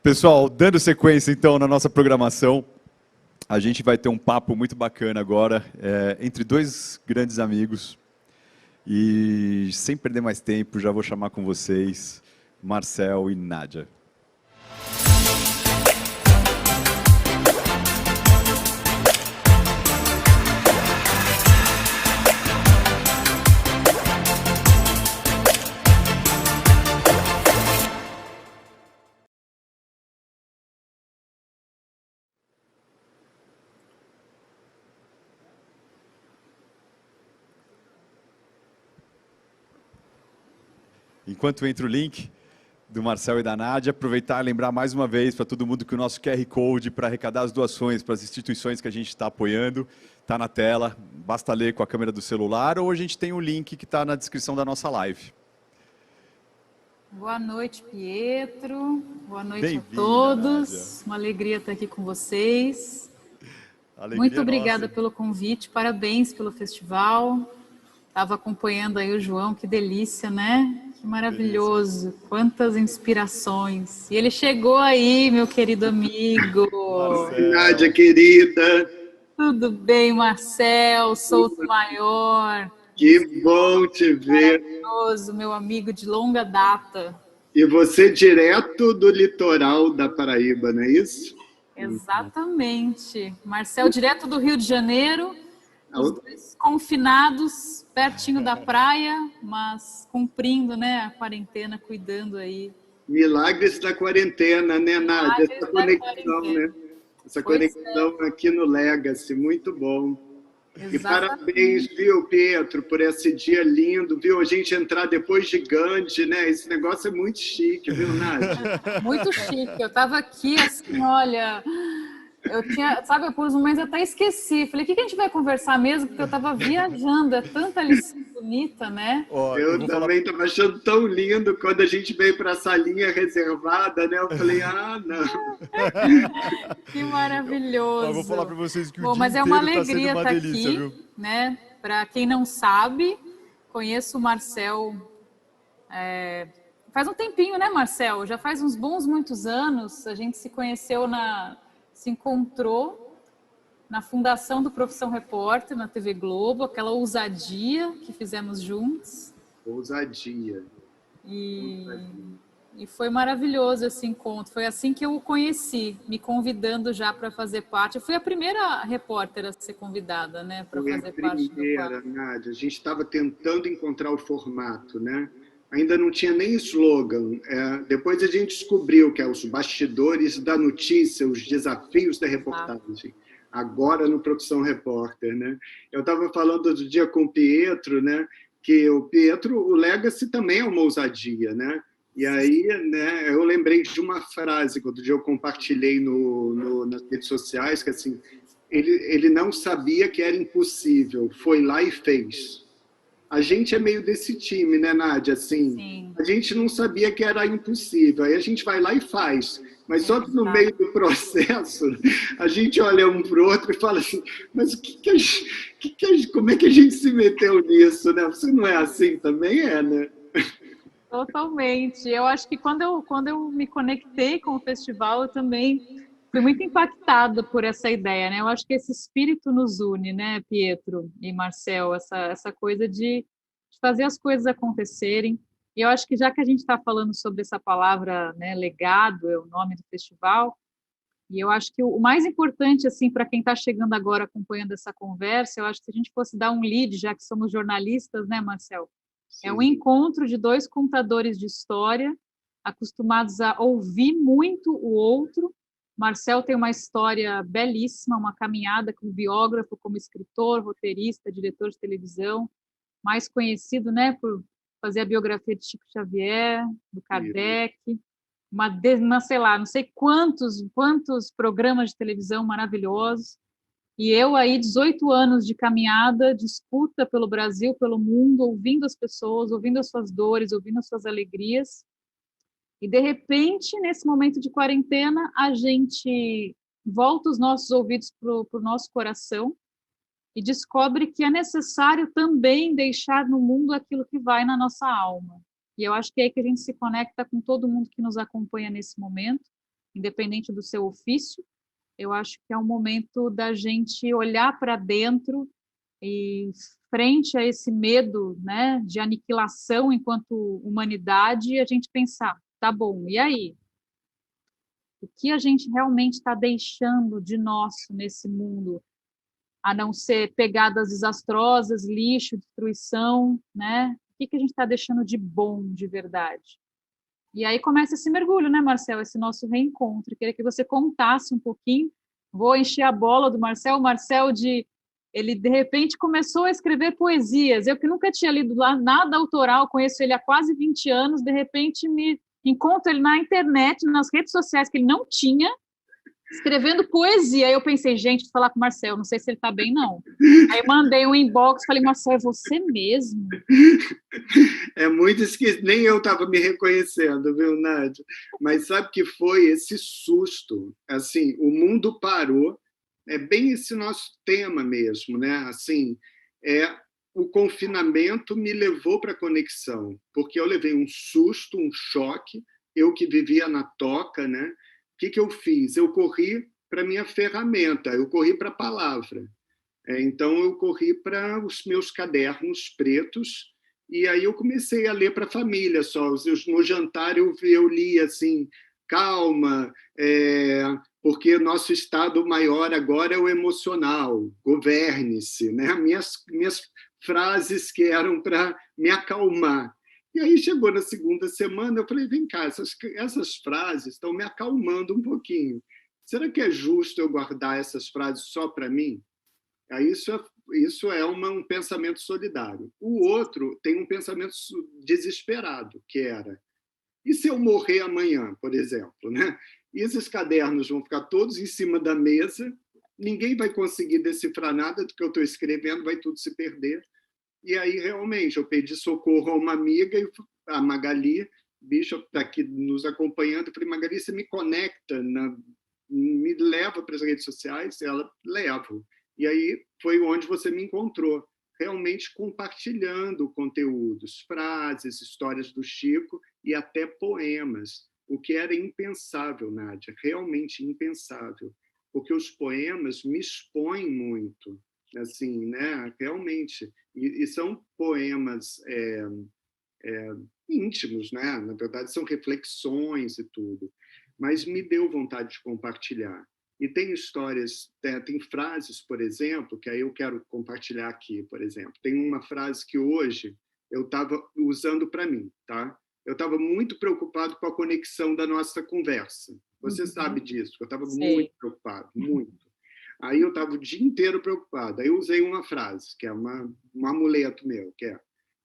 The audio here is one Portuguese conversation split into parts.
Pessoal, dando sequência então na nossa programação, a gente vai ter um papo muito bacana agora entre dois grandes amigos. E sem perder mais tempo, já vou chamar com vocês Marcel e Nádia. Enquanto entra o link do Marcel e da Nádia, aproveitar e lembrar mais uma vez para todo mundo que o nosso QR Code para arrecadar as doações para as instituições que a gente está apoiando está na tela, basta ler com a câmera do celular ou a gente tem o link que está na descrição da nossa live. Boa noite, Pietro. Boa noite a todos. Nádia. Uma alegria estar aqui com vocês. Muito obrigada pelo convite, parabéns pelo festival. Estava acompanhando aí o João, que delícia, né? Que maravilhoso, quantas inspirações. E ele chegou aí, meu querido amigo. Nádia, querida. Tudo bem, Marcel, Souto Maior. Que bom te ver. Maravilhoso, meu amigo de longa data. E você direto do litoral da Paraíba, não é isso? Exatamente. Marcel, direto do Rio de Janeiro, os dois confinados, pertinho da praia, mas cumprindo, né, a quarentena, cuidando aí. Milagres da quarentena, né, Nádia? Essa conexão, né? Essa conexão aqui no Legacy, muito bom. Exatamente. E parabéns, viu, Pietro, por esse dia lindo, viu? A gente entrar depois de Gandhi, né? Esse negócio é muito chique, viu, Nádia? Muito chique. Eu estava aqui, assim, olha... Eu tinha, sabe, eu por uns momentos até esqueci. Falei, o que a gente vai conversar mesmo? Porque eu estava viajando, é tanta lição bonita, né? Eu também estava achando tão lindo quando a gente veio para a salinha reservada, né? Eu falei, não. Que maravilhoso. Eu vou falar para vocês que bom, mas é uma alegria estar aqui, viu? Né? Para quem não sabe, conheço o Marcel faz um tempinho, né, Marcel? Já faz uns bons muitos anos. A gente se conheceu se encontrou na fundação do Profissão Repórter, na TV Globo, aquela ousadia que fizemos juntos. Ousadia. E foi maravilhoso esse encontro. Foi assim que eu o conheci, me convidando já para fazer parte. Eu fui a primeira repórter a ser convidada, né, para fazer parte do quadro. Nádia, a gente estava tentando encontrar o formato, né? Ainda não tinha nem slogan. Depois a gente descobriu que é os bastidores da notícia, os desafios da reportagem. Agora no Profissão Repórter, né? Eu estava falando outro dia com o Pietro, né? Que o Pietro, o Legacy também é uma ousadia, né? E aí, né? Eu lembrei de uma frase que outro dia eu compartilhei nas redes sociais, que assim, ele não sabia que era impossível, foi lá e fez. A gente é meio desse time, né, Nádia? Assim, sim. A gente não sabia que era impossível, aí a gente vai lá e faz. Mas só que no meio do processo, a gente olha um para o outro e fala assim, mas como é que a gente se meteu nisso, né? Você não é assim também, né? Totalmente. Eu acho que quando eu me conectei com o festival, eu também fui muito impactada por essa ideia, né? Eu acho que esse espírito nos une, né, Pietro e Marcel, essa coisa de fazer as coisas acontecerem. E eu acho que já que a gente está falando sobre essa palavra, né, legado, é o nome do festival, e eu acho que o mais importante, assim, para quem está chegando agora acompanhando essa conversa, eu acho que se a gente fosse dar um lead, já que somos jornalistas, né, Marcel? Sim. É um encontro de dois contadores de história, acostumados a ouvir muito o outro. Marcel tem uma história belíssima, uma caminhada como biógrafo, como escritor, roteirista, diretor de televisão, mais conhecido, né, por fazer a biografia de Chico Xavier, do Kardec, sei lá, não sei quantos programas de televisão maravilhosos. E eu aí, 18 anos de caminhada, de escuta pelo Brasil, pelo mundo, ouvindo as pessoas, ouvindo as suas dores, ouvindo as suas alegrias. E, de repente, nesse momento de quarentena, a gente volta os nossos ouvidos para o nosso coração e descobre que é necessário também deixar no mundo aquilo que vai na nossa alma. E eu acho que é aí que a gente se conecta com todo mundo que nos acompanha nesse momento. independente do seu ofício. Eu acho que é um momento da gente olhar para dentro e, frente a esse medo, né, de aniquilação enquanto humanidade, a gente pensar, tá bom, e aí? O que a gente realmente está deixando de nosso nesse mundo, a não ser pegadas desastrosas, lixo, destruição, né? O que a gente está deixando de bom, de verdade? E aí começa esse mergulho, né, Marcel? Esse nosso reencontro. Eu queria que você contasse um pouquinho. Vou encher a bola do Marcel. O Marcel, ele de repente começou a escrever poesias. Eu que nunca tinha lido lá nada autoral, conheço ele há quase 20 anos, de repente me encontro ele na internet, nas redes sociais que ele não tinha, escrevendo poesia. Eu pensei, gente, vou falar com o Marcel, não sei se ele está bem, não. Aí mandei um inbox, falei, Marcel, é você mesmo? É muito esquisito, nem eu estava me reconhecendo, viu, Nádia? Mas sabe que foi esse susto? Assim, o mundo parou, é bem esse nosso tema mesmo, né? Assim, o confinamento me levou para a conexão, porque eu levei um susto, um choque, eu que vivia na toca, né? O que eu fiz? Eu corri para minha ferramenta, eu corri para a palavra. Então, eu corri para os meus cadernos pretos e aí eu comecei a ler para a família só. No jantar eu li assim, calma, porque nosso estado maior agora é o emocional, governe-se, né? Minhas frases que eram para me acalmar. E aí chegou na segunda semana, eu falei, vem cá, essas frases estão me acalmando um pouquinho. Será que é justo eu guardar essas frases só para mim? Isso é um pensamento solidário. O outro tem um pensamento desesperado, que era, e se eu morrer amanhã, por exemplo? Né? E esses cadernos vão ficar todos em cima da mesa, ninguém vai conseguir decifrar nada do que eu estou escrevendo, vai tudo se perder. E aí, realmente, eu pedi socorro a uma amiga, a Magali Bishop está aqui nos acompanhando. Eu falei, Magali, você me conecta, me leva para as redes sociais? Ela leva. E aí foi onde você me encontrou, realmente compartilhando conteúdos, frases, histórias do Chico e até poemas, o que era impensável, Nádia, realmente impensável, porque os poemas me expõem muito, assim, né? Realmente, e são poemas íntimos, né? Na verdade, são reflexões e tudo, mas me deu vontade de compartilhar. E tem histórias, tem frases, por exemplo, que aí eu quero compartilhar aqui, por exemplo. Tem uma frase que hoje eu estava usando para mim, tá? Eu estava muito preocupado com a conexão da nossa conversa. Você sabe disso, eu estava muito preocupado, muito. Aí eu estava o dia inteiro preocupado. Aí eu usei uma frase, que é um amuleto meu, que é: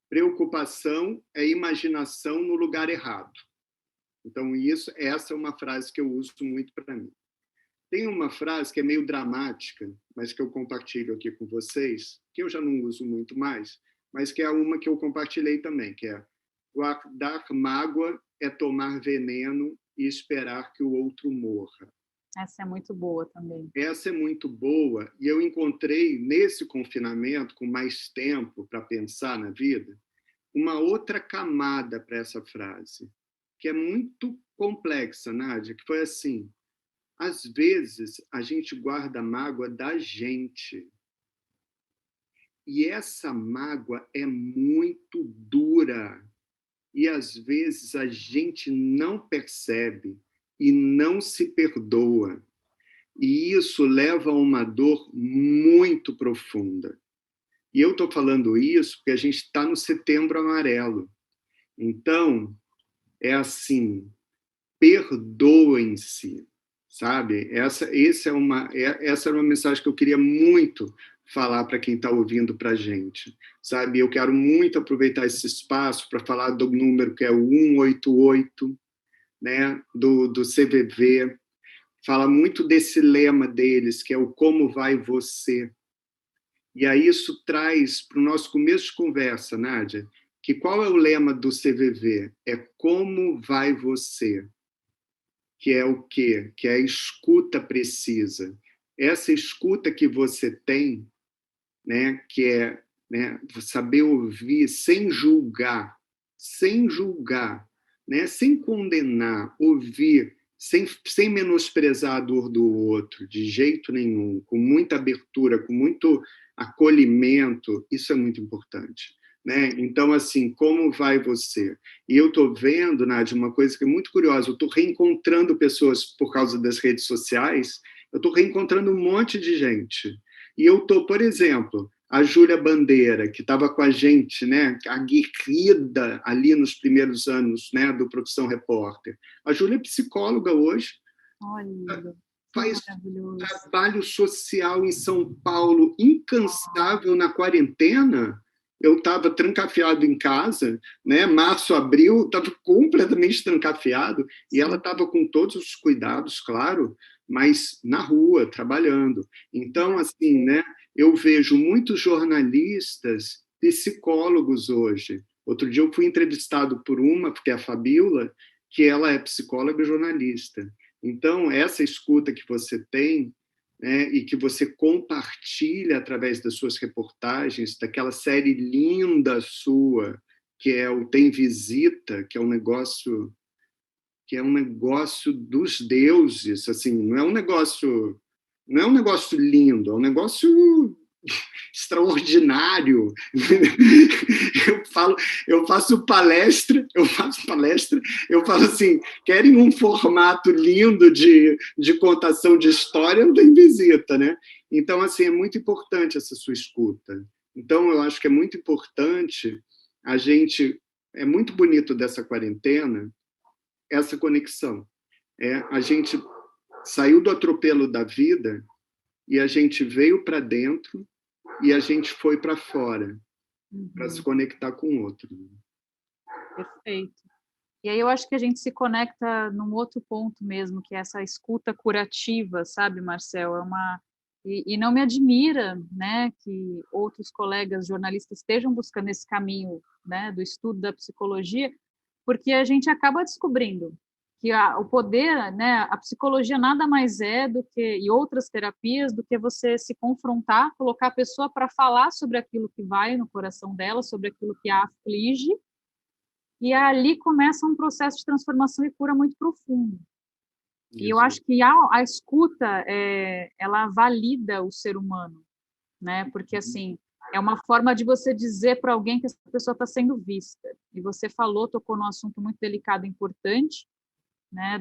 preocupação é imaginação no lugar errado. Então, essa é uma frase que eu uso muito para mim. Tem uma frase que é meio dramática, mas que eu compartilho aqui com vocês, que eu já não uso muito mais, mas que é uma que eu compartilhei também, que é: guardar mágoa é tomar veneno e esperar que o outro morra. Essa é muito boa também. Essa é muito boa, e eu encontrei nesse confinamento, com mais tempo para pensar na vida, uma outra camada para essa frase, que é muito complexa, Nádia, que foi assim: às vezes a gente guarda mágoa da gente. E essa mágoa é muito dura. E às vezes a gente não percebe e não se perdoa. E isso leva a uma dor muito profunda. E eu estou falando isso porque a gente está no Setembro Amarelo. Então, é assim, perdoem-se, sabe? Essa era uma mensagem que eu queria muito falar para quem está ouvindo para a gente, sabe? Eu quero muito aproveitar esse espaço para falar do número que é o 188, né? do CVV, fala muito desse lema deles, que é o como vai você. E aí isso traz para o nosso começo de conversa, Nádia, que qual é o lema do CVV? É como vai você. Que é o quê? Que é a escuta precisa. Essa escuta que você tem, né, que é, né, saber ouvir sem julgar, né, sem condenar, ouvir sem menosprezar a dor do outro, de jeito nenhum, com muita abertura, com muito acolhimento, isso é muito importante. Né? Então, assim, como vai você? E eu estou vendo, Nádia, uma coisa que é muito curiosa, eu estou reencontrando pessoas por causa das redes sociais, eu estou reencontrando um monte de gente. E eu estou, por exemplo, a Júlia Bandeira, que estava com a gente, né, aguerrida ali nos primeiros anos, né, do Profissão Repórter. A Júlia é psicóloga hoje. Olha, faz trabalho social em São Paulo incansável na quarentena. Eu estava trancafiado em casa, né? Março, abril, estava completamente trancafiado, e ela estava com todos os cuidados, claro, mas na rua, trabalhando. Então, assim, né? Eu vejo muitos jornalistas, psicólogos hoje. Outro dia eu fui entrevistado por uma, porque é a Fabiola, que ela é psicóloga e jornalista. Então, essa escuta que você tem, né, e que você compartilha através das suas reportagens, daquela série linda sua, que é o Tem Visita, que é um negócio dos deuses, assim, não é um negócio lindo, é um negócio extraordinário. Eu faço palestra, eu falo assim, querem um formato lindo de contação de história, não tem visita, né? Então, assim, é muito importante essa sua escuta. Então, eu acho que é muito importante é muito bonito dessa quarentena, essa conexão. A gente saiu do atropelo da vida e a gente veio para dentro e a gente foi para fora, para se conectar com o outro. Perfeito. E aí eu acho que a gente se conecta num outro ponto mesmo, que é essa escuta curativa, sabe, Marcel? E não me admira, né, que outros colegas jornalistas estejam buscando esse caminho, né, do estudo da psicologia, porque a gente acaba descobrindo que o poder, né, a psicologia nada mais é do que, e outras terapias, do que você se confrontar, colocar a pessoa para falar sobre aquilo que vai no coração dela, sobre aquilo que a aflige, e ali começa um processo de transformação e cura muito profundo. Isso. E eu acho que a escuta, ela valida o ser humano, né, porque assim, é uma forma de você dizer para alguém que essa pessoa está sendo vista. E você tocou num assunto muito delicado e importante, né,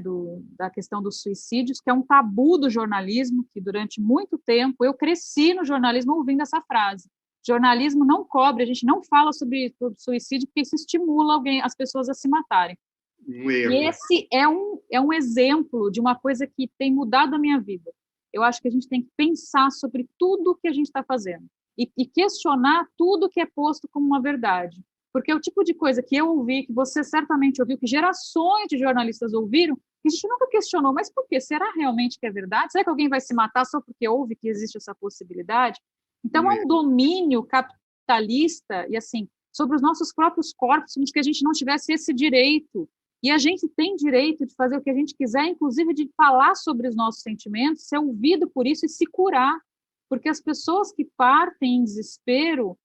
da questão dos suicídios, que é um tabu do jornalismo, que durante muito tempo eu cresci no jornalismo ouvindo essa frase. Jornalismo não cobre, a gente não fala sobre suicídio porque isso estimula as pessoas a se matarem. E esse é um exemplo de uma coisa que tem mudado a minha vida. Eu acho que a gente tem que pensar sobre tudo que a gente está fazendo e questionar tudo que é posto como uma verdade. Porque é o tipo de coisa que eu ouvi, que você certamente ouviu, que gerações de jornalistas ouviram, que a gente nunca questionou, mas por quê? Será realmente que é verdade? Será que alguém vai se matar só porque ouve que existe essa possibilidade? Então, é um domínio capitalista, e assim, sobre os nossos próprios corpos, como se a gente não tivesse esse direito. E a gente tem direito de fazer o que a gente quiser, inclusive de falar sobre os nossos sentimentos, ser ouvido por isso e se curar. Porque as pessoas que partem em desespero,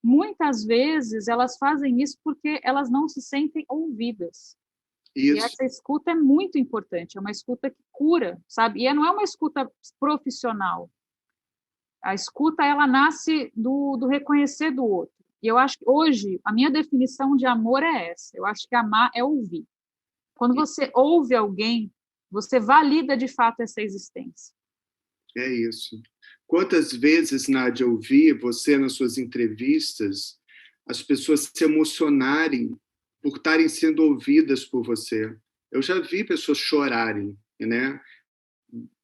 muitas vezes elas fazem isso porque elas não se sentem ouvidas. Isso. E essa escuta é muito importante, é uma escuta que cura, sabe? E não é uma escuta profissional. A escuta, ela nasce do reconhecer do outro. E eu acho que hoje, a minha definição de amor é essa. Eu acho que amar é ouvir. Quando você ouve alguém, você valida de fato essa existência. É isso. Quantas vezes, Nádia, eu vi você nas suas entrevistas, as pessoas se emocionarem por estarem sendo ouvidas por você. Eu já vi pessoas chorarem, né?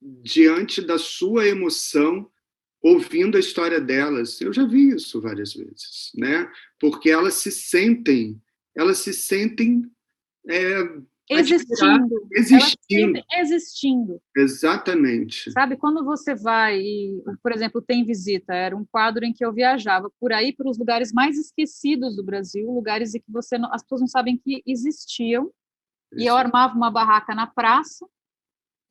Diante da sua emoção, ouvindo a história delas. Eu já vi isso várias vezes, né? Porque elas se sentem existindo. Exatamente. Sabe, quando você vai, por exemplo, Tem Visita, era um quadro em que eu viajava por aí, pelos lugares mais esquecidos do Brasil, lugares em que as pessoas não sabem que existiam, e eu armava uma barraca na praça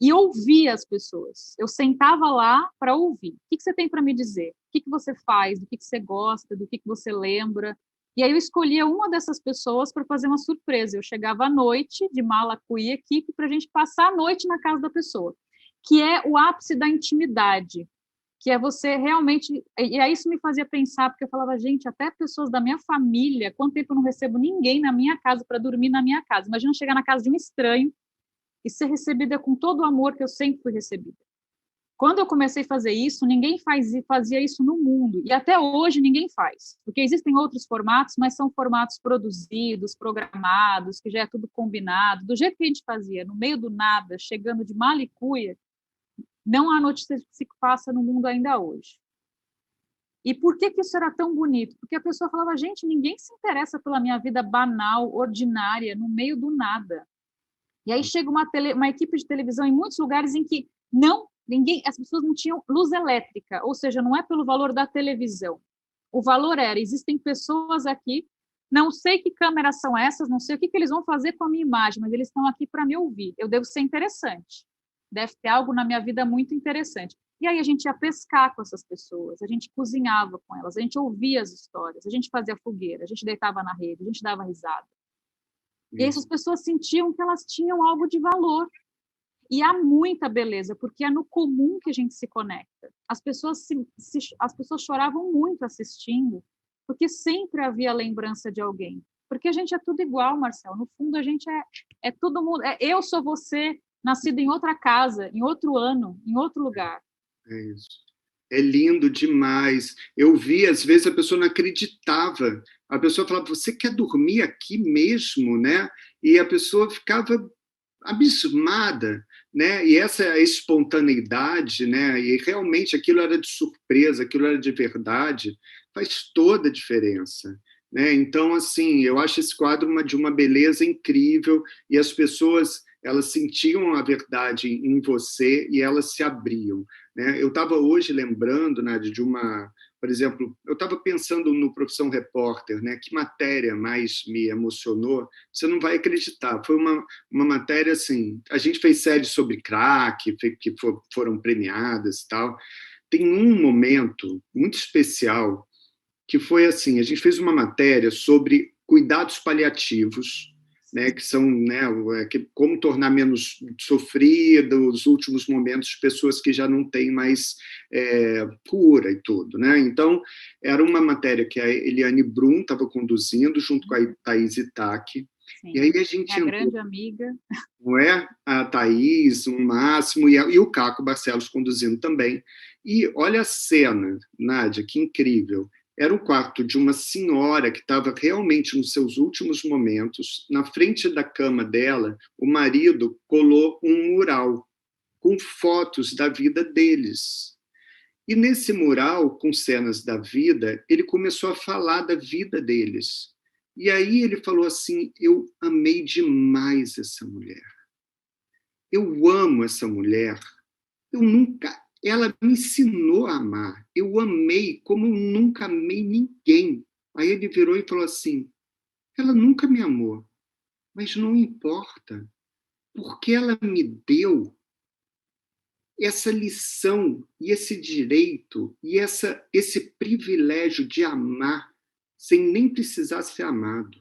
e ouvia as pessoas. Eu sentava lá para ouvir. O que você tem para me dizer? O que você faz? Do que você gosta? Do que você lembra? E aí eu escolhia uma dessas pessoas para fazer uma surpresa. Eu chegava à noite, de mala, cuia, equipe, para a gente passar a noite na casa da pessoa, que é o ápice da intimidade, que é você realmente... E aí isso me fazia pensar, porque eu falava, gente, até pessoas da minha família, quanto tempo eu não recebo ninguém na minha casa para dormir na minha casa? Imagina chegar na casa de um estranho e ser recebida com todo o amor que eu sempre fui recebida. Quando eu comecei a fazer isso, ninguém fazia isso no mundo. E até hoje ninguém faz. Porque existem outros formatos, mas são formatos produzidos, programados, que já é tudo combinado. Do jeito que a gente fazia, no meio do nada, chegando de mala e cuia, não há notícia que se passa no mundo ainda hoje. E por que isso era tão bonito? Porque a pessoa falava, gente, ninguém se interessa pela minha vida banal, ordinária, no meio do nada. E aí chega uma equipe de televisão em muitos lugares em que as pessoas não tinham luz elétrica, ou seja, não é pelo valor da televisão. O valor existem pessoas aqui, não sei que câmeras são essas, não sei o que eles vão fazer com a minha imagem, mas eles estão aqui para me ouvir. Eu devo ser interessante. Deve ter algo na minha vida muito interessante. E aí a gente ia pescar com essas pessoas, a gente cozinhava com elas, a gente ouvia as histórias, a gente fazia fogueira, a gente deitava na rede, a gente dava risada. E essas pessoas sentiam que elas tinham algo de valor. E há muita beleza, porque é no comum que a gente se conecta. As pessoas choravam muito assistindo, porque sempre havia lembrança de alguém. Porque a gente é tudo igual, Marcelo. No fundo, a gente é todo mundo. Eu sou você, nascido em outra casa, em outro ano, em outro lugar. É isso. É lindo demais. Eu vi, às vezes, a pessoa não acreditava. A pessoa falava, você quer dormir aqui mesmo, né? E a pessoa ficava abismada, né? E essa espontaneidade, né? E realmente aquilo era de surpresa, aquilo era de verdade, faz toda a diferença, né? Então, assim, eu acho esse quadro de uma beleza incrível e as pessoas, elas sentiam a verdade em você e elas se abriam, né? Eu estava hoje lembrando, Nádia, de uma... Por exemplo, eu estava pensando no Profissão Repórter, né? Que matéria mais me emocionou? Você não vai acreditar. Foi uma matéria assim... A gente fez séries sobre crack, que foram premiadas e tal. Tem um momento muito especial que foi assim, a gente fez uma matéria sobre cuidados paliativos, né, que são, né, como tornar menos sofrido os últimos momentos de pessoas que já não têm mais cura e tudo, né? Então, era uma matéria que a Eliane Brum estava conduzindo, junto com a Thaís Itaque. Sim. E aí a gente Minha grande amiga. Não é? A Thaís, o Máximo e o Caco Barcelos conduzindo também. E olha a cena, Nádia, que incrível. Era o quarto de uma senhora que estava realmente nos seus últimos momentos. Na frente da cama dela, o marido colou um mural com fotos da vida deles. E nesse mural, com cenas da vida, ele começou a falar da vida deles. E aí ele falou assim, eu amei demais essa mulher. Eu amo essa mulher. Ela me ensinou a amar. Eu amei como eu nunca amei ninguém. Aí ele virou e falou assim, ela nunca me amou, mas não importa, porque ela me deu essa lição e esse direito e esse privilégio de amar sem nem precisar ser amado.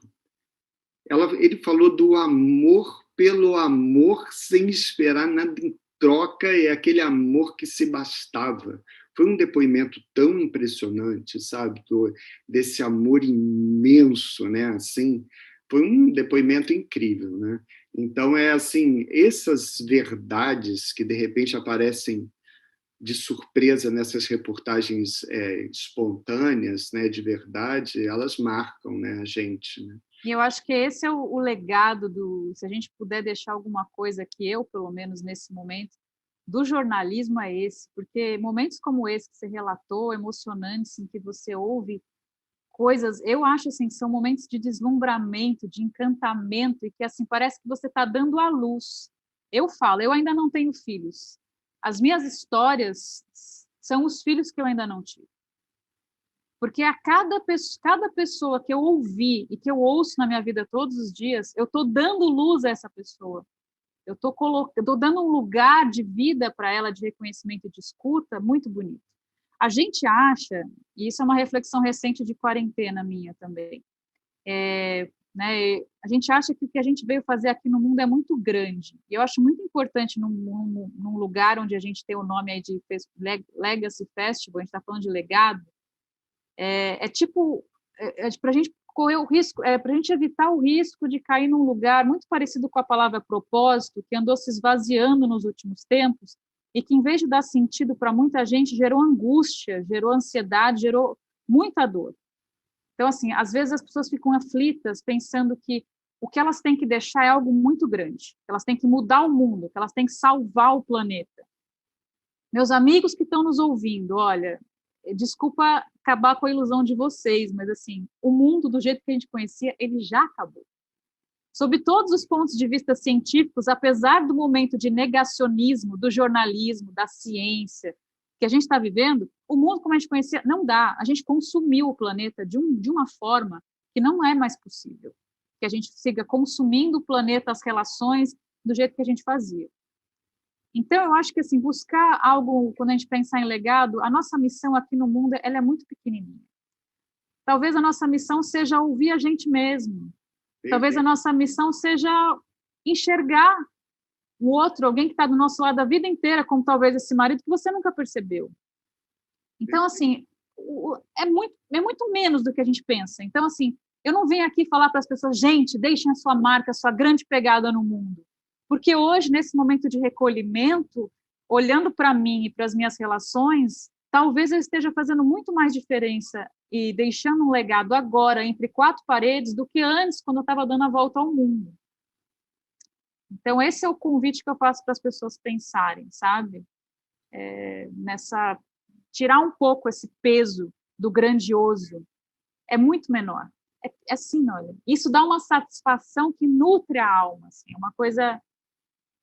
Ele falou do amor pelo amor, sem esperar nada em troca, é aquele amor que se bastava. Foi um depoimento tão impressionante, sabe? Desse amor imenso, né? Assim, foi um depoimento incrível, né? Então, é assim, essas verdades que, de repente, aparecem de surpresa nessas reportagens espontâneas, né, de verdade, elas marcam, né, a gente, né? E eu acho que esse é o legado se a gente puder deixar alguma coisa que eu, pelo menos nesse momento, do jornalismo é esse, porque momentos como esse que você relatou, emocionantes, em que você ouve coisas, eu acho assim, que são momentos de deslumbramento, de encantamento, e que assim, parece que você está dando à luz. Eu falo, eu ainda não tenho filhos. As minhas histórias são os filhos que eu ainda não tive. Porque a cada pessoa que eu ouvi e que eu ouço na minha vida todos os dias, eu estou dando luz a essa pessoa. Eu estou dando um lugar de vida para ela, de reconhecimento e de escuta, muito bonito. A gente acha, e isso é uma reflexão recente de quarentena minha também, né? A gente acha que o que a gente veio fazer aqui no mundo é muito grande. E eu acho muito importante num lugar onde a gente tem o nome aí de Legacy Festival, a gente está falando de legado, para a gente correr o risco, para a gente evitar o risco de cair num lugar muito parecido com a palavra propósito, que andou se esvaziando nos últimos tempos, e que, em vez de dar sentido para muita gente, gerou angústia, gerou ansiedade, gerou muita dor. Então, assim, às vezes as pessoas ficam aflitas pensando que o que elas têm que deixar é algo muito grande, que elas têm que mudar o mundo, que elas têm que salvar o planeta. Meus amigos que estão nos ouvindo, olha, desculpa acabar com a ilusão de vocês, mas, assim, o mundo, do jeito que a gente conhecia, ele já acabou. Sob todos os pontos de vista científicos, apesar do momento de negacionismo, do jornalismo, da ciência, que a gente está vivendo, o mundo como a gente conhecia, não dá. A gente consumiu o planeta de uma forma que não é mais possível. Que a gente siga consumindo o planeta, as relações, do jeito que a gente fazia. Então, eu acho que, assim, buscar algo, quando a gente pensar em legado, a nossa missão aqui no mundo, ela é muito pequenininha. Talvez a nossa missão seja ouvir a gente mesmo. Talvez a nossa missão seja enxergar o outro, alguém que está do nosso lado a vida inteira, como talvez esse marido que você nunca percebeu. Então, assim, é muito menos do que a gente pensa. Então, assim, eu não venho aqui falar para as pessoas, gente, deixem a sua marca, a sua grande pegada no mundo. Porque hoje, nesse momento de recolhimento, olhando para mim e para as minhas relações, talvez eu esteja fazendo muito mais diferença e deixando um legado agora entre quatro paredes do que antes, quando eu estava dando a volta ao mundo. Então, esse é o convite que eu faço para as pessoas pensarem, sabe? Tirar um pouco esse peso do grandioso. É muito menor. É assim, olha, isso dá uma satisfação que nutre a alma, assim, é uma coisa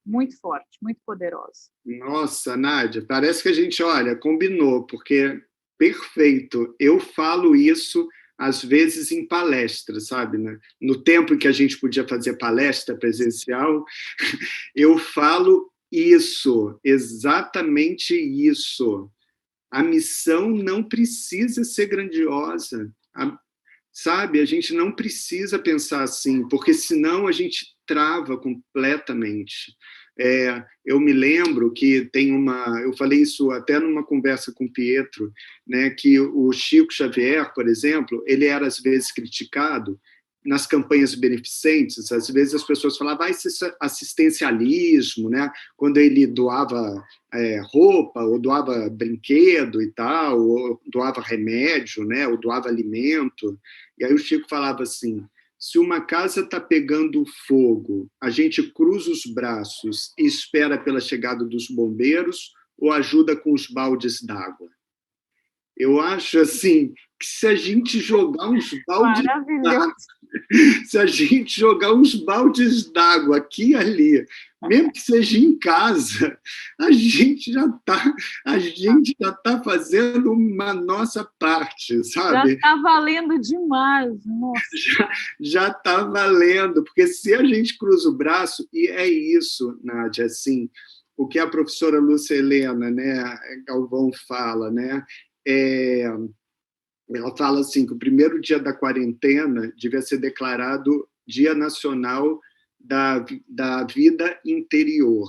muito forte, muito poderosa. Nossa, Nádia, parece que a gente, olha, combinou, porque perfeito. Eu falo isso às vezes em palestras, sabe, né? No tempo em que a gente podia fazer palestra presencial, eu falo isso, exatamente isso. A missão não precisa ser grandiosa, sabe? A gente não precisa pensar assim, porque senão a gente trava completamente. Eu me lembro que eu falei isso até numa conversa com o Pietro, né, que o Chico Xavier, por exemplo, ele era às vezes criticado nas campanhas beneficentes. Às vezes as pessoas falavam, esse assistencialismo, né, quando ele doava roupa, ou doava brinquedo e tal, ou doava remédio, né, ou doava alimento. E aí o Chico falava assim, se uma casa está pegando fogo, a gente cruza os braços e espera pela chegada dos bombeiros ou ajuda com os baldes d'água? Eu acho assim, que se a gente jogar uns baldes d'água, se a gente jogar uns baldes d'água aqui e ali, mesmo que seja em casa, a gente já está fazendo uma nossa parte, sabe? Já está valendo demais, nossa. Já está valendo, porque se a gente cruza o braço, e é isso, Nádia, assim, o que a professora Lúcia Helena, né, Galvão fala, né, ela fala assim, que o primeiro dia da quarentena devia ser declarado Dia Nacional da Vida Interior,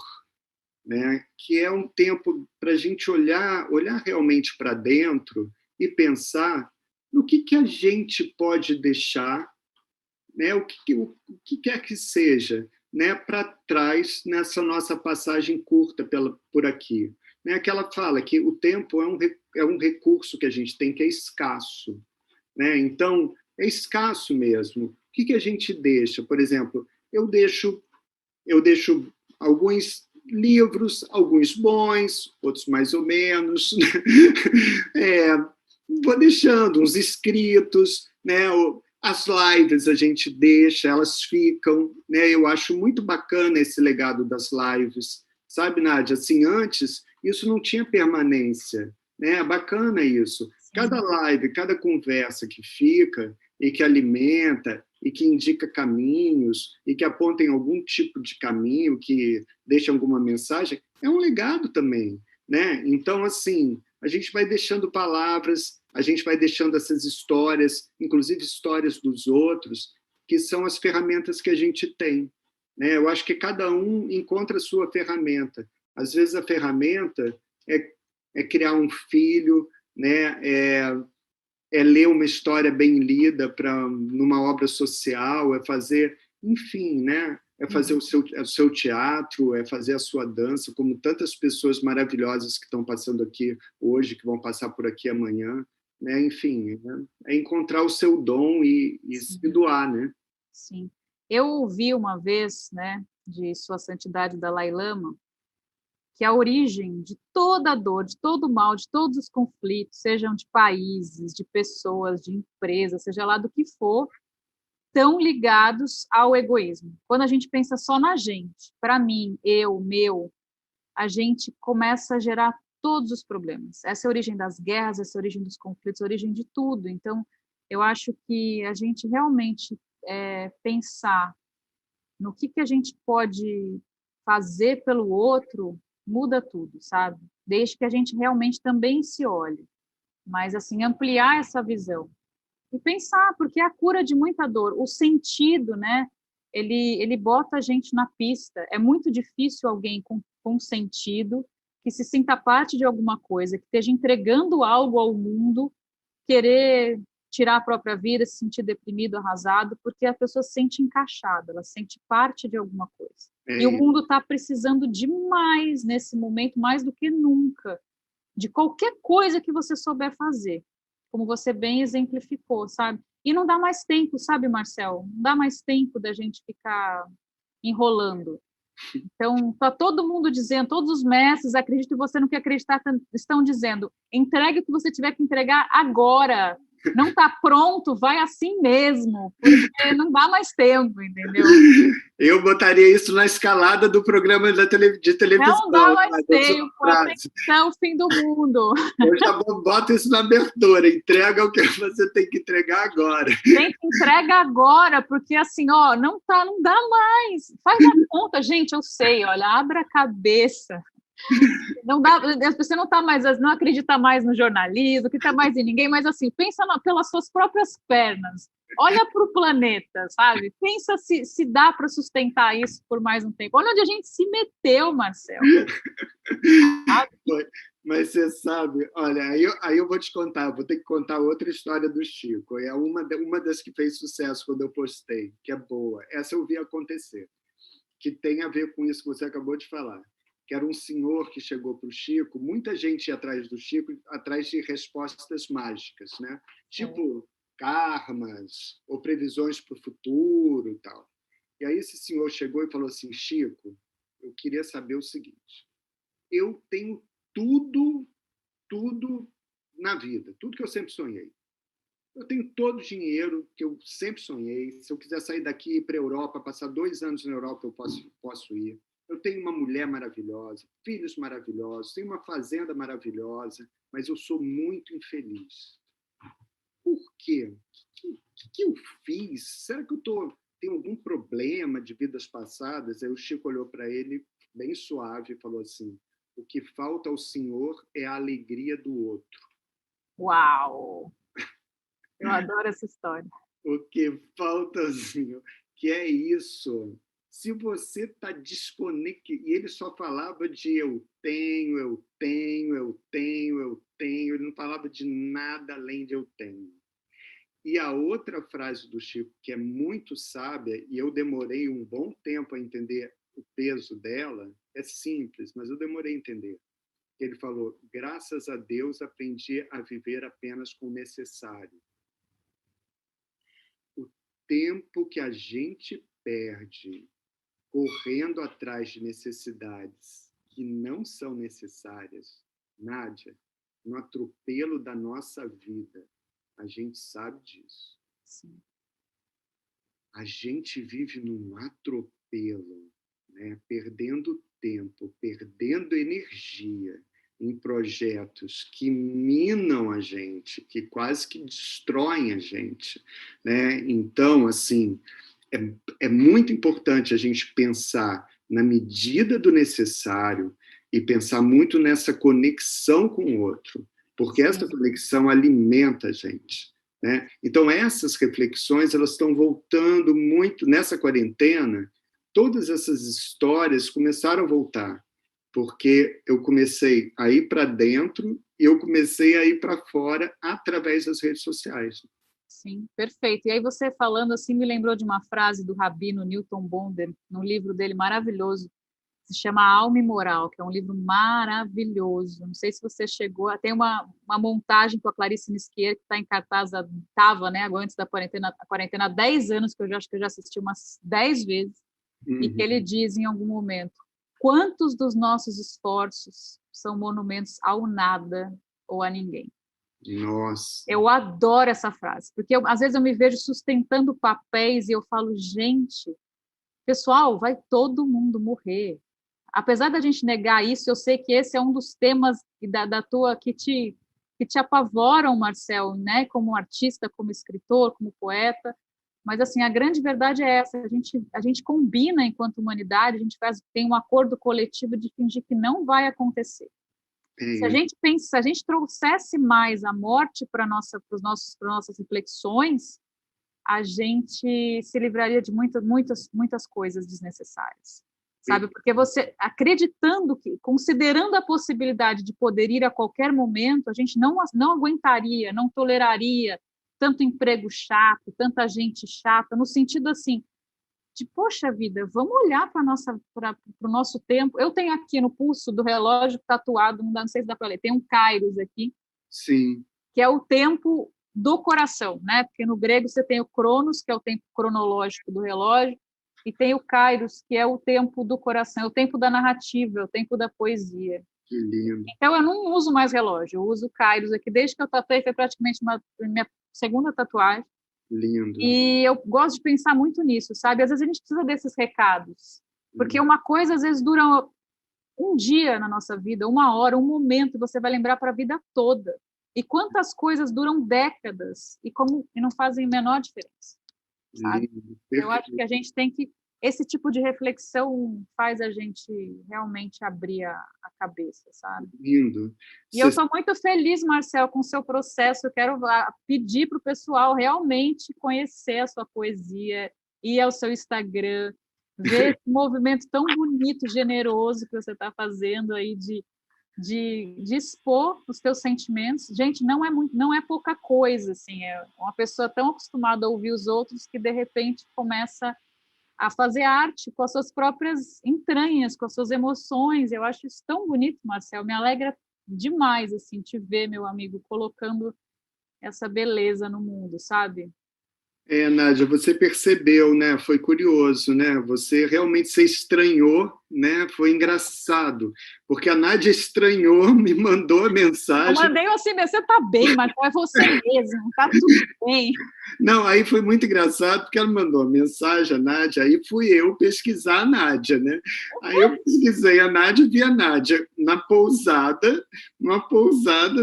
né? Que é um tempo para a gente olhar realmente para dentro e pensar no que a gente pode deixar, né? O que quer que seja, né? Para trás nessa nossa passagem curta por aqui. Né, que ela fala que o tempo é um recurso que a gente tem que é escasso. Né? Então, é escasso mesmo. O que a gente deixa? Por exemplo, eu deixo alguns livros, alguns bons, outros mais ou menos. Vou deixando uns escritos, né? As lives a gente deixa, elas ficam. Né? Eu acho muito bacana esse legado das lives. Sabe, Nádia, assim, antes isso não tinha permanência, né? Bacana isso. Cada live, cada conversa que fica e que alimenta e que indica caminhos e que aponta em algum tipo de caminho, que deixa alguma mensagem, é um legado também, né? Então, assim, a gente vai deixando palavras, a gente vai deixando essas histórias, inclusive histórias dos outros, que são as ferramentas que a gente tem, né? Eu acho que cada um encontra a sua ferramenta. Às vezes a ferramenta é criar um filho, né? É ler uma história bem lida numa obra social, é fazer, enfim, né? É fazer o seu teatro, é fazer a sua dança, como tantas pessoas maravilhosas que estão passando aqui hoje, que vão passar por aqui amanhã, né? Enfim, né? É encontrar o seu dom e se doar, né? Sim. Eu ouvi uma vez, né, de Sua Santidade Dalai Lama, que a origem de toda a dor, de todo o mal, de todos os conflitos, sejam de países, de pessoas, de empresas, seja lá do que for, estão ligados ao egoísmo. Quando a gente pensa só na gente, para mim, eu, meu, a gente começa a gerar todos os problemas. Essa é a origem das guerras, essa é a origem dos conflitos, a origem de tudo. Então, eu acho que a gente realmente pensar no que a gente pode fazer pelo outro muda tudo, sabe? Desde que a gente realmente também se olhe. Mas, assim, ampliar essa visão. E pensar, porque é a cura de muita dor. O sentido, né? Ele bota a gente na pista. É muito difícil alguém com sentido, que se sinta parte de alguma coisa, que esteja entregando algo ao mundo, querer tirar a própria vida, se sentir deprimido, arrasado, porque a pessoa se sente encaixada, ela se sente parte de alguma coisa. E o mundo está precisando demais nesse momento, mais do que nunca, de qualquer coisa que você souber fazer, como você bem exemplificou, sabe? E não dá mais tempo, sabe, Marcel? Não dá mais tempo da gente ficar enrolando. Então, está todo mundo dizendo, todos os mestres, acredito em você no que acreditar, estão dizendo, entregue o que você tiver que entregar agora. Não está pronto, vai assim mesmo, porque não dá mais tempo, entendeu? Eu botaria isso na escalada do programa de televisão. Não dá mais tempo, até o fim do mundo. Eu já boto isso na abertura, entrega o que você tem que entregar agora. Tem que entregar agora, porque assim, ó, não dá mais. Faz a conta, gente, eu sei, olha, abra a cabeça. Não dá, você não tá mais, não acredita mais no jornalismo, que tá mais em ninguém, mas assim, pensa pelas suas próprias pernas. Olha para o planeta, sabe? Pensa se dá para sustentar isso por mais um tempo. Olha onde a gente se meteu, Marcel. Mas você sabe, olha, aí eu vou te contar, vou ter que contar outra história do Chico. É uma das que fez sucesso quando eu postei, que é boa. Essa eu vi acontecer, que tem a ver com isso que você acabou de falar. Que era um senhor que chegou para o Chico, muita gente ia atrás do Chico, atrás de respostas mágicas, né? Tipo karmas ou previsões para o futuro e tal. E aí esse senhor chegou e falou assim, Chico, eu queria saber o seguinte, eu tenho tudo na vida, tudo que eu sempre sonhei. Eu tenho todo o dinheiro que eu sempre sonhei. Se eu quiser sair daqui e ir para a Europa, passar 2 anos na Europa, eu posso ir. Eu tenho uma mulher maravilhosa, filhos maravilhosos, tenho uma fazenda maravilhosa, mas eu sou muito infeliz. Por quê? O que eu fiz? Será que eu tenho algum problema de vidas passadas? Aí o Chico olhou para ele, bem suave, e falou assim, o que falta ao senhor é a alegria do outro. Uau! Eu adoro essa história. O que falta ao senhor, que é isso... Se você está desconectado, e ele só falava de eu tenho, ele não falava de nada além de eu tenho. E a outra frase do Chico, que é muito sábia, e eu demorei um bom tempo a entender o peso dela, é simples, mas eu demorei a entender. Ele falou, graças a Deus aprendi a viver apenas com o necessário. O tempo que a gente perde correndo atrás de necessidades que não são necessárias, Nádia, no atropelo da nossa vida, a gente sabe disso. Sim. A gente vive num atropelo, né? Perdendo tempo, perdendo energia em projetos que minam a gente, que quase que destroem a gente, né? Então, assim, é muito importante a gente pensar na medida do necessário e pensar muito nessa conexão com o outro. porque essa conexão alimenta a gente, né? Então, essas reflexões, elas estão voltando muito nessa quarentena. Todas essas histórias começaram a voltar, porque eu comecei a ir para dentro e eu comecei a ir para fora através das redes sociais. Sim, perfeito. E aí você falando assim me lembrou de uma frase do rabino Newton Bonder, num livro dele maravilhoso, que se chama Alma e Moral, que é um livro maravilhoso. Não sei se você chegou, tem uma montagem com a Clarice Nisquier, que está em cartaz, estava, né, agora antes da quarentena há 10 anos, que eu acho que eu já assisti umas 10 vezes, e que ele diz em algum momento: quantos dos nossos esforços são monumentos ao nada ou a ninguém? Nossa. Eu adoro essa frase, porque às vezes eu me vejo sustentando papéis e eu falo, gente, pessoal, vai todo mundo morrer. Apesar da gente negar isso, eu sei que esse é um dos temas da tua que te apavoram, Marcel, né? Como artista, como escritor, como poeta. Mas assim, a grande verdade é essa: a gente combina enquanto humanidade, a gente tem um acordo coletivo de fingir que não vai acontecer. Se a gente trouxesse mais a morte para nossas reflexões, a gente se livraria de muitas coisas desnecessárias, sabe? Porque você, acreditando considerando a possibilidade de poder ir a qualquer momento, a gente não aguentaria, não toleraria tanto emprego chato, tanta gente chata, no sentido assim, de, poxa vida, vamos olhar para o nosso tempo. Eu tenho aqui no pulso do relógio tatuado, não sei se dá para ler, tem um kairos aqui, sim, que é o tempo do coração, né? Porque no grego você tem o cronos, que é o tempo cronológico do relógio, e tem o kairos, que é o tempo do coração, é o tempo da narrativa, é o tempo da poesia. que lindo. Então eu não uso mais relógio, eu uso o kairos aqui desde que eu tatuei, foi praticamente minha segunda tatuagem. Lindo. E eu gosto de pensar muito nisso, sabe? Às vezes a gente precisa desses recados, porque uma coisa às vezes dura um dia na nossa vida, uma hora, um momento, você vai lembrar para a vida toda. E quantas coisas duram décadas e não fazem a menor diferença, sabe? Lindo. Eu acho que a gente tem que esse tipo de reflexão faz a gente realmente abrir a cabeça, sabe? Lindo. E eu estou muito feliz, Marcel, com o seu processo. Eu quero pedir para o pessoal realmente conhecer a sua poesia, ir ao seu Instagram, ver esse movimento tão bonito, generoso que você está fazendo aí de expor os seus sentimentos. Gente, não é pouca coisa, assim, é uma pessoa tão acostumada a ouvir os outros que, de repente, começa a fazer arte com as suas próprias entranhas, com as suas emoções. Eu acho isso tão bonito, Marcel. Me alegra demais, assim, te ver, meu amigo, colocando essa beleza no mundo, sabe? Nádia, você percebeu, né? Foi curioso, né? Você realmente se estranhou, né? Foi engraçado, porque a Nádia estranhou, me mandou a Eu mensagem. mandei assim, você tá bem, Marcel, é você mesmo, tá tudo bem. Não, aí foi muito engraçado, porque ela mandou a mensagem, a Nádia, aí fui eu pesquisar a Nádia, né? Aí eu pesquisei a Nádia e vi a Nádia numa pousada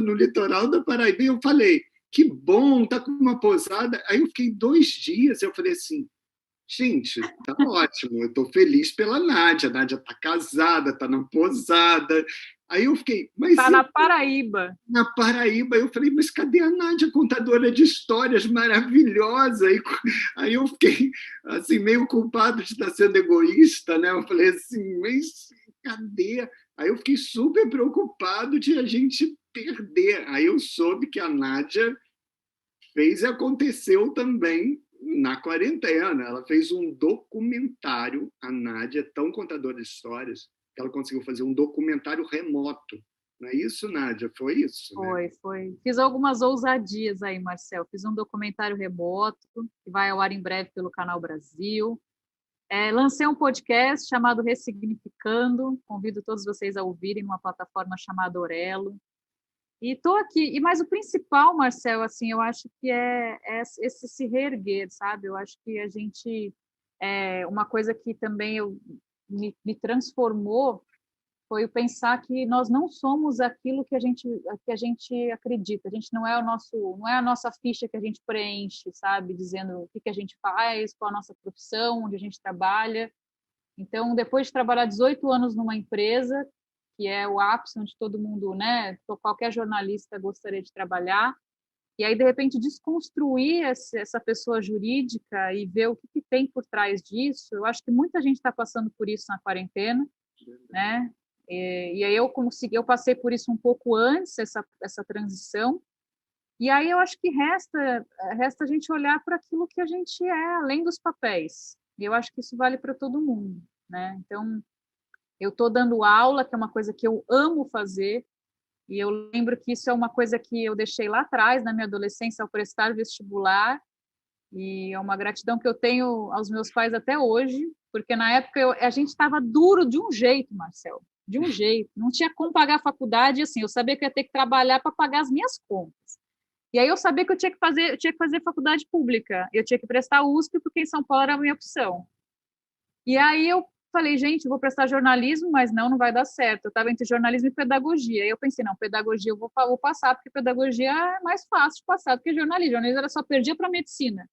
no litoral da Paraíba, e eu falei, que bom, tá com uma pousada. Aí eu fiquei 2 dias, eu falei assim, gente, tá ótimo, eu tô feliz pela Nádia, a Nádia tá casada, tá na pousada. Aí eu fiquei, mas Tá na Paraíba. na Paraíba? Eu falei, mas cadê a Nádia, contadora de histórias maravilhosa? Aí eu fiquei assim, meio culpado de estar sendo egoísta, né? Eu falei assim, mas cadê? Aí eu fiquei super preocupado de a gente perder. Aí eu soube que a Nádia fez e aconteceu também na quarentena. Ela fez um documentário, a Nádia é tão contadora de histórias, que ela conseguiu fazer um documentário remoto. Não é isso, Nádia? Foi isso, né? Foi. Fiz algumas ousadias aí, Marcel. Fiz um documentário remoto, que vai ao ar em breve pelo Canal Brasil. Lancei um podcast chamado Ressignificando. Convido todos vocês a ouvirem numa plataforma chamada Orelo. E estou aqui. Mas o principal, Marcel, assim, eu acho que é esse se reerguer, sabe? Eu acho que a gente... uma coisa que também me transformou foi o pensar que nós não somos aquilo que a gente acredita. A gente não é a nossa ficha que a gente preenche, sabe? Dizendo o que a gente faz, qual a nossa profissão, onde a gente trabalha. Então, depois de trabalhar 18 anos numa empresa que é o ápice onde todo mundo, né, qualquer jornalista gostaria de trabalhar. E aí, de repente, desconstruir essa pessoa jurídica e ver o que tem por trás disso. Eu acho que muita gente está passando por isso na quarentena, né? E aí eu passei por isso um pouco antes, essa transição. E aí eu acho que resta a gente olhar para aquilo que a gente é, além dos papéis. E eu acho que isso vale para todo mundo, né? Então, eu estou dando aula, que é uma coisa que eu amo fazer, e eu lembro que isso é uma coisa que eu deixei lá atrás, na minha adolescência, ao prestar vestibular, e é uma gratidão que eu tenho aos meus pais até hoje, porque na época a gente estava duro de um jeito, Marcelo, de um jeito. Não tinha como pagar a faculdade, e assim, eu sabia que eu ia ter que trabalhar para pagar as minhas contas. E aí eu sabia que eu tinha que fazer faculdade pública, eu tinha que prestar USP, porque em São Paulo era a minha opção. E aí eu falei, gente, eu vou prestar jornalismo, mas não vai dar certo. Eu estava entre jornalismo e pedagogia. Aí eu pensei, não, pedagogia eu vou passar, porque pedagogia é mais fácil de passar do que jornalismo. Jornalismo era só perdia para medicina.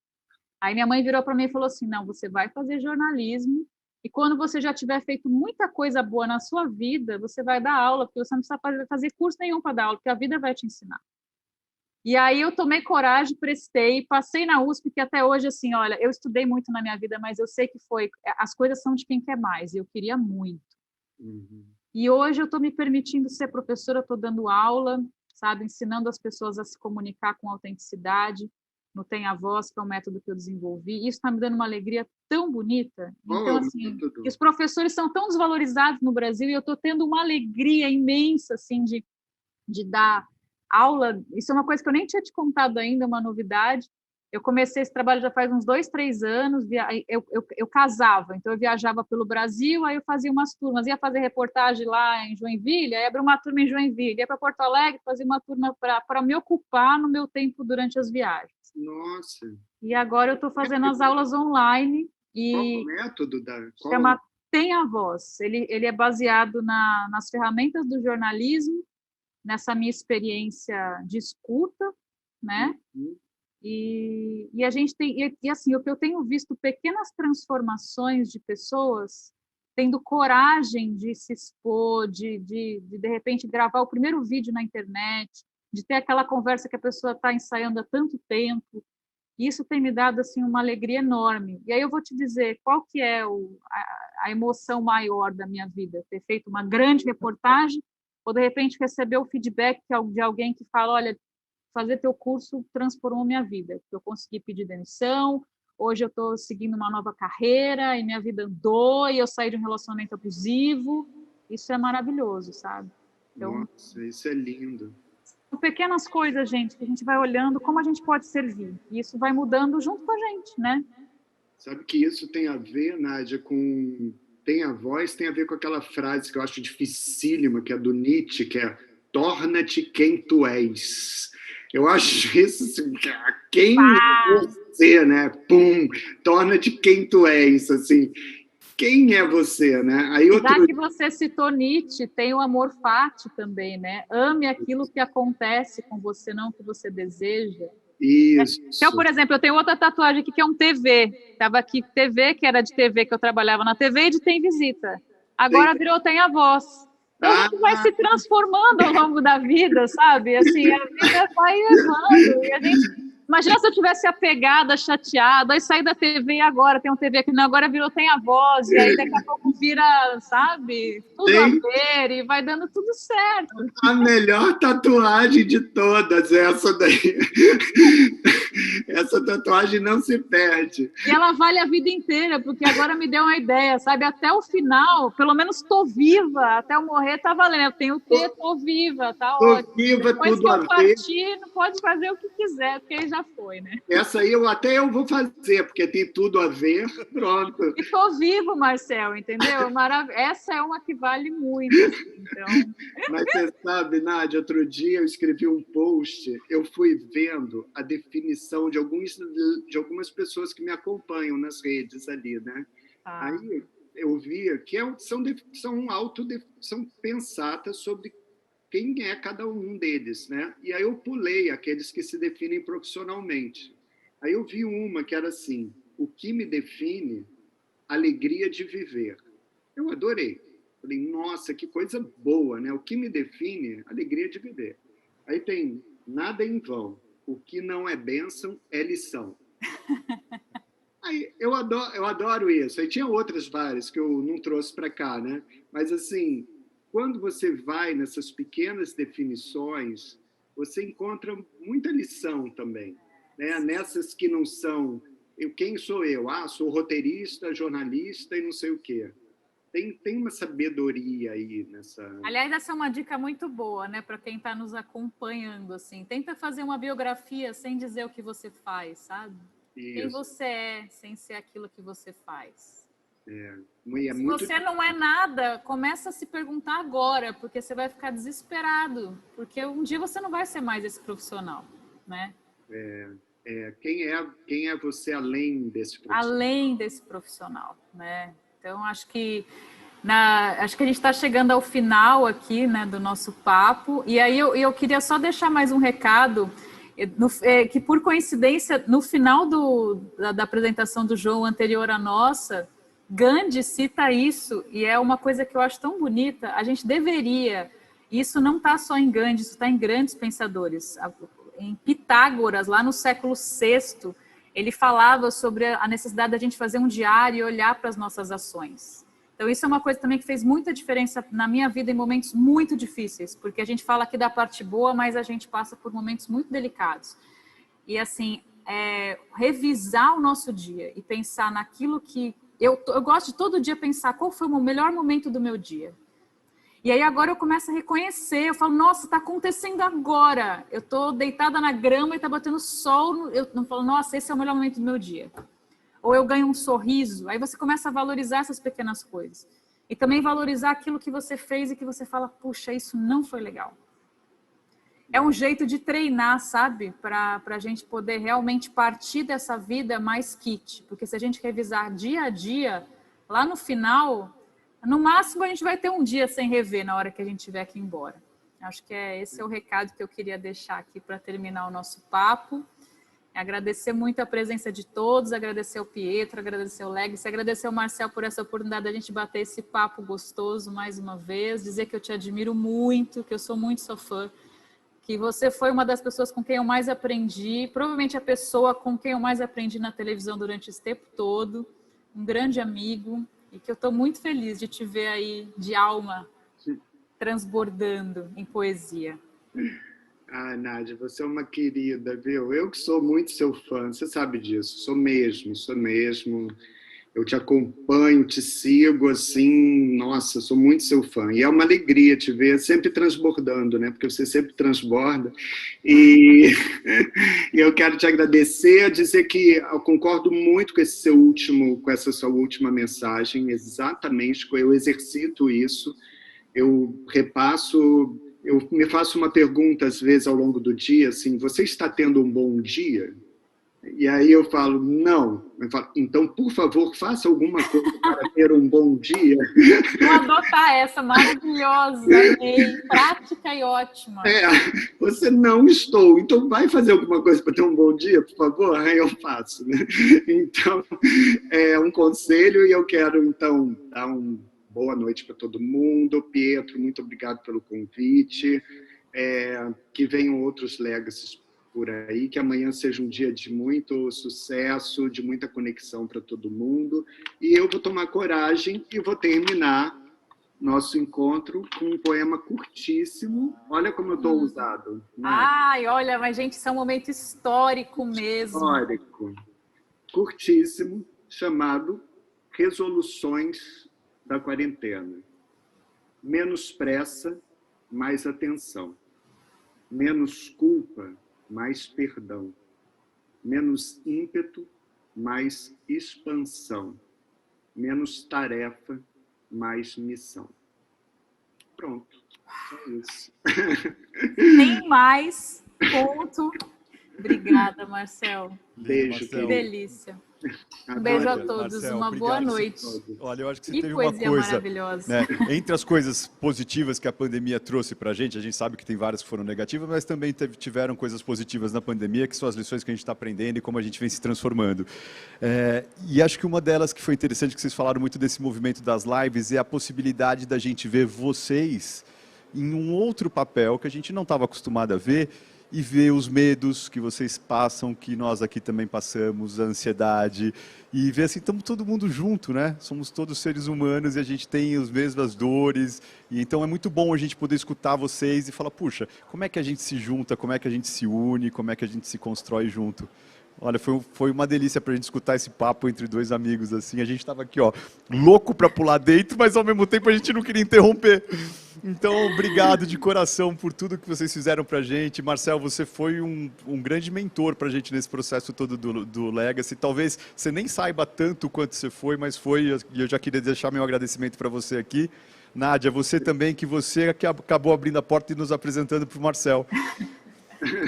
Aí minha mãe virou para mim e falou assim, não, você vai fazer jornalismo, e quando você já tiver feito muita coisa boa na sua vida, você vai dar aula, porque você não precisa fazer curso nenhum para dar aula, porque a vida vai te ensinar. E aí eu tomei coragem, prestei, passei na USP, que até hoje, assim, olha, eu estudei muito na minha vida, mas eu sei que as coisas são de quem quer mais, e eu queria muito. Uhum. E hoje eu estou me permitindo ser professora, estou dando aula, sabe, ensinando as pessoas a se comunicar com autenticidade, no Tem a Voz, que é um método que eu desenvolvi, e isso está me dando uma alegria tão bonita. Então, assim, os professores são tão desvalorizados no Brasil, e eu estou tendo uma alegria imensa, assim, de dar aula. Isso é uma coisa que eu nem tinha te contado ainda, uma novidade. Eu comecei esse trabalho já faz uns 2, 3 anos, eu casava, então eu viajava pelo Brasil, aí eu fazia umas turmas, ia fazer reportagem lá em Joinville, aí abri uma turma em Joinville, ia para Porto Alegre, fazia uma turma para me ocupar no meu tempo durante as viagens. Nossa! E agora eu estou fazendo as aulas online. Qual o método chama Tem a Voz. Ele é baseado nas ferramentas do jornalismo, nessa minha experiência de escuta, né? Uhum. E a gente tem, e assim, o que eu tenho visto, pequenas transformações de pessoas tendo coragem de se expor, de repente gravar o primeiro vídeo na internet, de ter aquela conversa que a pessoa está ensaiando há tanto tempo. Isso tem me dado assim uma alegria enorme. E aí eu vou te dizer qual que é a emoção maior da minha vida, ter feito uma grande reportagem ou de repente receber o feedback de alguém que fala, olha, fazer teu curso transformou minha vida, eu consegui pedir demissão, hoje eu estou seguindo uma nova carreira e minha vida andou e eu saí de um relacionamento abusivo. Isso é maravilhoso, sabe? Então, nossa, isso é lindo. São pequenas coisas, gente, que a gente vai olhando como a gente pode servir. E isso vai mudando junto com a gente, né? Sabe que isso tem a ver, Nádia, com... Tem a voz, tem a ver com aquela frase que eu acho dificílima, que é do Nietzsche, que é torna-te quem tu és. Eu acho isso assim, quem é você, né? Pum, torna-te quem tu és, assim. Quem é você, né? Aí Já que você citou Nietzsche, tem o amor fati também, né? Ame aquilo que acontece com você, não o que você deseja. Isso. Então, por exemplo, eu tenho outra tatuagem aqui que é um TV. Estava aqui TV, que era de TV, que eu trabalhava na TV, e de Tem Visita. Agora virou Tem a Voz. Então, a gente vai se transformando ao longo da vida, sabe? Assim, a vida vai levando. E a gente... Imagina se eu tivesse apegada, chateada, aí sair da TV e agora tem um TV aqui, não, agora virou Tem a Voz, e aí daqui a pouco vira, sabe, tudo a ver, e vai dando tudo certo. A melhor tatuagem de todas, essa daí. Essa tatuagem não se perde. E ela vale a vida inteira, porque agora me deu uma ideia, sabe? Até o final, pelo menos estou viva, até eu morrer tá valendo. Eu tenho o quê? Estou viva, tá ótimo. Tô viva, depois tudo que a eu partir, não pode fazer o que quiser, porque aí já foi, né? Essa aí eu vou fazer, porque tem tudo a ver, pronto. E tô vivo, Marcel, entendeu? Essa é uma que vale muito, assim, então... Mas você sabe, Nádia, outro dia eu escrevi um post, eu fui vendo a definição de algumas pessoas que me acompanham nas redes ali, né? Aí eu via que são pensatas sobre quem é cada um deles, né? E aí eu pulei aqueles que se definem profissionalmente. Aí eu vi uma que era assim: o que me define? Alegria de viver. Eu adorei. Falei, nossa, que coisa boa, né? O que me define? Alegria de viver. Aí tem nada em vão. O que não é bênção é lição. Aí, eu adoro isso. Aí tinha outras várias que eu não trouxe para cá, né? Mas, assim, quando você vai nessas pequenas definições, você encontra muita lição também, né? Nessas que não são... quem sou eu? Ah, sou roteirista, jornalista e não sei o quê. Tem uma sabedoria aí nessa... Aliás, essa é uma dica muito boa, né, para quem está nos acompanhando, assim. Tenta fazer uma biografia sem dizer o que você faz, sabe? Isso. Quem você é, sem ser aquilo que você faz. Se você não é nada, começa a se perguntar agora, porque você vai ficar desesperado, porque um dia você não vai ser mais esse profissional, né? Quem é você além desse profissional? Além desse profissional, né? Então, acho que a gente está chegando ao final aqui, né, do nosso papo. E aí eu queria só deixar mais um recado, que por coincidência, no final da apresentação do João anterior à nossa, Gandhi cita isso, e é uma coisa que eu acho tão bonita. A gente deveria, isso não está só em Gandhi, isso está em grandes pensadores. Em Pitágoras, lá no século VI, ele falava sobre a necessidade da gente fazer um diário e olhar para as nossas ações. Então, isso é uma coisa também que fez muita diferença na minha vida em momentos muito difíceis, porque a gente fala aqui da parte boa, mas a gente passa por momentos muito delicados. E, assim, revisar o nosso dia e pensar naquilo que... Eu gosto de todo dia pensar qual foi o melhor momento do meu dia. E aí agora eu começo a reconhecer, eu falo, nossa, está acontecendo agora. Eu estou deitada na grama e está batendo sol. Eu não falo, nossa, esse é o melhor momento do meu dia. Ou eu ganho um sorriso. Aí você começa a valorizar essas pequenas coisas. E também valorizar aquilo que você fez e que você fala, puxa, isso não foi legal. É um jeito de treinar, sabe? Para a gente poder realmente partir dessa vida mais kit. Porque se a gente revisar dia a dia, lá no final... No máximo, a gente vai ter um dia sem rever na hora que a gente tiver que ir embora. Acho que esse é o recado que eu queria deixar aqui para terminar o nosso papo. Agradecer muito a presença de todos, agradecer ao Pietro, agradecer ao Legacy, agradecer ao Marcel por essa oportunidade de a gente bater esse papo gostoso mais uma vez, dizer que eu te admiro muito, que eu sou muito sua fã, que você foi uma das pessoas com quem eu mais aprendi, provavelmente a pessoa com quem eu mais aprendi na televisão durante esse tempo todo, um grande amigo, e que eu estou muito feliz de te ver aí de alma transbordando em poesia. Ah, Nádia, você é uma querida, viu? Eu que sou muito seu fã, você sabe disso, sou mesmo. Eu te acompanho, te sigo, assim, nossa, sou muito seu fã. E é uma alegria te ver sempre transbordando, né? Porque você sempre transborda. E eu quero te agradecer, dizer que eu concordo muito com essa sua última mensagem, exatamente, eu exercito isso, eu repasso, eu me faço uma pergunta, às vezes, ao longo do dia, assim, você está tendo um bom dia? E aí eu falo, não. Eu falo, então, por favor, faça alguma coisa para ter um bom dia. Vou adotar essa, maravilhosa, prática e ótima. Você não estou, então vai fazer alguma coisa para ter um bom dia, por favor? Aí eu faço, né? Então, é um conselho e eu quero, então, dar uma boa noite para todo mundo. Pietro, muito obrigado pelo convite. Que venham outros legacies por aí, que amanhã seja um dia de muito sucesso, de muita conexão para todo mundo. E eu vou tomar coragem e vou terminar nosso encontro com um poema curtíssimo. Olha como eu estou usado. Né? Ai, olha, mas, gente, isso é um momento histórico mesmo. Histórico. Curtíssimo, chamado Resoluções da Quarentena. Menos pressa, mais atenção. Menos culpa, mais perdão. Menos ímpeto, mais expansão. Menos tarefa, mais missão. Pronto. É isso. Tem mais. Ponto. Obrigada, Marcel. Beijo. Que delícia. Um beijo a Adoro. todos, Marcel, uma obrigado. boa noite. Olha, eu acho que você Que teve uma poesia coisa, maravilhosa. né, entre as coisas positivas que a pandemia trouxe para a gente sabe que tem várias que foram negativas, mas também tiveram coisas positivas na pandemia, que são as lições que a gente está aprendendo e como a gente vem se transformando. E acho que uma delas que foi interessante, que vocês falaram muito desse movimento das lives, é a possibilidade da gente ver vocês em um outro papel que a gente não estava acostumado a ver, e ver os medos que vocês passam, que nós aqui também passamos, a ansiedade, e ver assim, estamos todo mundo junto, né? Somos todos seres humanos e a gente tem as mesmas dores, e então é muito bom a gente poder escutar vocês e falar, puxa, como é que a gente se junta, como é que a gente se une, como é que a gente se constrói junto. Olha, foi uma delícia para a gente escutar esse papo entre dois amigos, assim, a gente estava aqui, ó, louco para pular dentro, mas ao mesmo tempo a gente não queria interromper. Então, obrigado de coração por tudo que vocês fizeram para a gente. Marcel, você foi um grande mentor para a gente nesse processo todo do Legacy. Talvez você nem saiba tanto quanto você foi, mas foi, e eu já queria deixar meu agradecimento para você aqui. Nádia, você também, que você que acabou abrindo a porta e nos apresentando para o Marcel.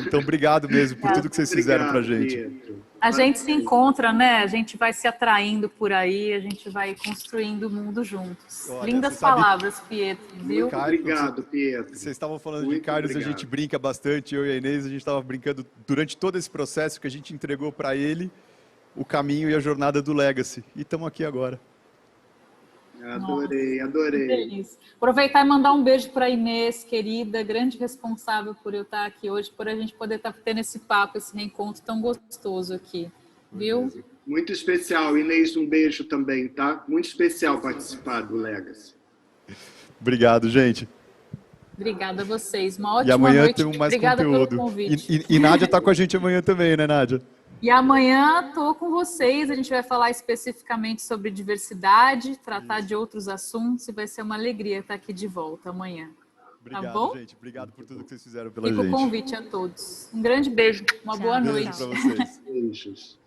Então, obrigado mesmo por tudo que vocês fizeram para a gente. Pietro. A gente se encontra, né? A gente vai se atraindo por aí, a gente vai construindo o mundo juntos. Olha, Lindas você sabe- palavras, Pietro, viu? Muito obrigado, Pietro. Vocês estavam falando de Muito Kairos, a obrigado. gente brinca bastante, eu e a Inês, a gente estava brincando durante todo esse processo que a gente entregou para ele o caminho e a jornada do Legacy. E estamos aqui agora. Adorei, Que adorei. delícia. Aproveitar e mandar um beijo para a Inês, querida, grande responsável por eu estar aqui hoje, por a gente poder estar tendo esse papo, esse reencontro tão gostoso aqui, viu? Muito especial. Inês, um beijo também, tá? Muito especial participar do Legacy. Obrigado, gente. Obrigada a vocês. Uma E ótima amanhã noite. temos mais Obrigada conteúdo. pelo convite. E Nádia está com a gente amanhã também, né, Nádia? E amanhã estou com vocês, a gente vai falar especificamente sobre diversidade, tratar de outros assuntos e vai ser uma alegria estar aqui de volta amanhã. Obrigado, bom? gente. Obrigado por tudo que vocês fizeram pela Fica o gente. convite a todos. Um grande beijo, uma boa Beijo noite. para vocês. Beijos.